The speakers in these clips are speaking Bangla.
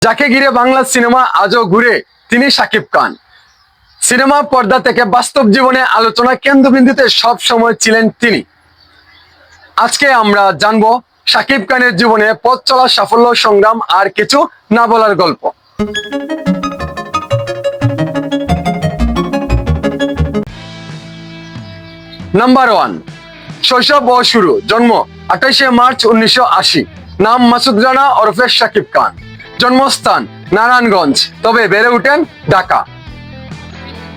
যাকে ঘিরে বাংলা সিনেমা আজও ঘুরে তিনি শাকিব খান। সিনেমা পর্দা থেকে বাস্তব জীবনে আলোচনা কেন্দ্রবিন্দুতে সব সময় ছিলেন তিনি। আজকে আমরা জানবো শাকিব খানের জীবনে পথ চলা সাফল্য, সংগ্রাম আর কিছু না বলার গল্প। নাম্বার 1, শৈশব ও শুরু। জন্ম 28শে মার্চ 1980। নাম মাসুদ রানা ওরফে শাকিব খান। জন্মস্থান নারায়ণগঞ্জ, তবে বেড়ে ওঠেন ঢাকা।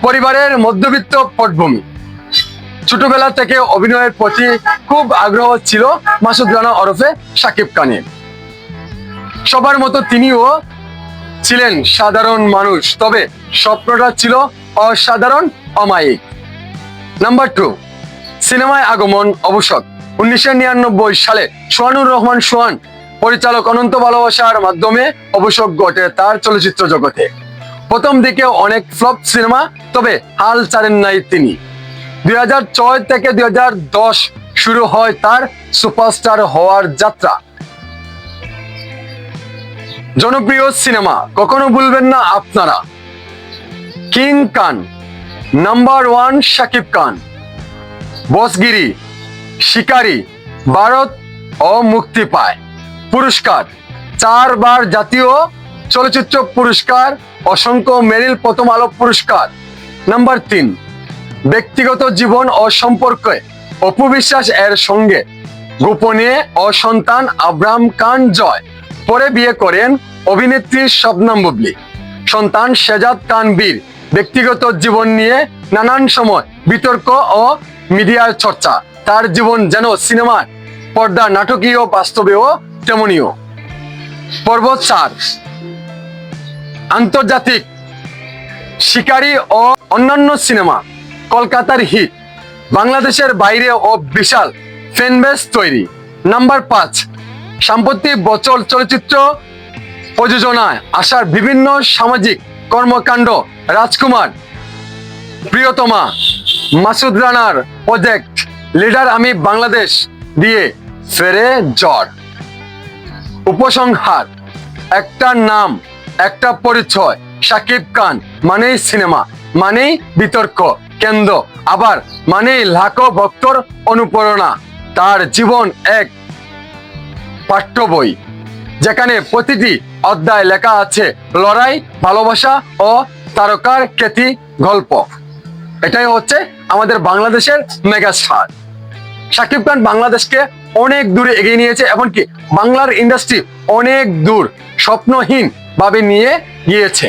পরিবারের মধ্যবিত্ত পটভূমি। ছোটবেলা থেকে অভিনয়ের প্রতি খুব আগ্রহ ছিল মাসুদ রানা ওরফে শাকিব খানের। সবার মতো তিনিও ছিলেন সাধারণ মানুষ, তবে স্বপ্নটা ছিল অসাধারণ, অমায়িক। নাম্বার 2, সিনেমায় আগমন অবসর। 1999 সালে সোহানুর রহমান সোহান পরিচালক অনন্ত ভালোবাসার মাধ্যমে অবসর ঘটে তার চলচ্চিত্র জগতে। প্রথম দিকে অনেক ফ্লপ সিনেমা, তবে হাল ছাড়েন নাই তিনি। 2006 থেকে 2010 শুরু হয় তার সুপারস্টার হওয়ার যাত্রা। জনপ্রিয় সিনেমা কখনো ভুলবেন না আপনারা। কিং খান, নাম্বার 1 শাকিব খান, বসগিরি, শিকারি, ভারত ও মুক্তি পায়। পুরস্কার: 4 বার জাতীয় চলচ্চিত্র পুরস্কার, অসংখ্য মেরিল প্রথম আলো পুরস্কার। নাম্বার 3, ব্যক্তিগত জীবন ও সম্পর্কে অপু বিশ্বাস এর সঙ্গে গোপনে ও সন্তান আব্রাহাম খান জয়। পরে বিয়ে করেন অভিনেত্রী শবনম বুবলি। সন্তান শেজাদ খান বীর। ব্যক্তিগত জীবন নিয়ে নানান সময় বিতর্ক ও মিডিয়ার চর্চা। তার জীবন যেন সিনেমার পর্দা, নাটকীয়, বাস্তবেও তেমনিও। পর্ব 4, আন্তর্জাতিক। শিকারি ও অন্যান্য সিনেমা কলকাতার হিট, বাংলাদেশের বাইরে ও বিশাল ফ্যানবেস তৈরি। নাম্বার 5, সাম্প্রতিক বছর চলচ্চিত্র প্রযোজনায় আসার বিভিন্ন সামাজিক কর্মকাণ্ড। রাজকুমার, প্রিয়তমা, মাসুদ রানার প্রজেক্ট লিডার আমি বাংলাদেশ দিয়ে ফেরে জ্বর। উপসংহার: একটা নাম, একটা পরিচয়। শাকিব খান মানেই সিনেমা, মানেই বিতর্ক কেন্দ্র, আবার মানেই লাখো ভক্তর অনুপ্রেরণা। তার জীবন এক পাঠ্য বই, যেখানে প্রতিটি অধ্যায় লেখা আছে লড়াই, ভালোবাসা ও তারকার খ্যাতি গল্প। এটাই হচ্ছে আমাদের বাংলাদেশের মেগাস্টার শাকিব খান। বাংলাদেশকে অনেক দূরে এগিয়ে নিয়েছে, এমনকি বাংলার ইন্ডাস্ট্রি অনেক দূর স্বপ্নহীন ভাবে নিয়ে গিয়েছে।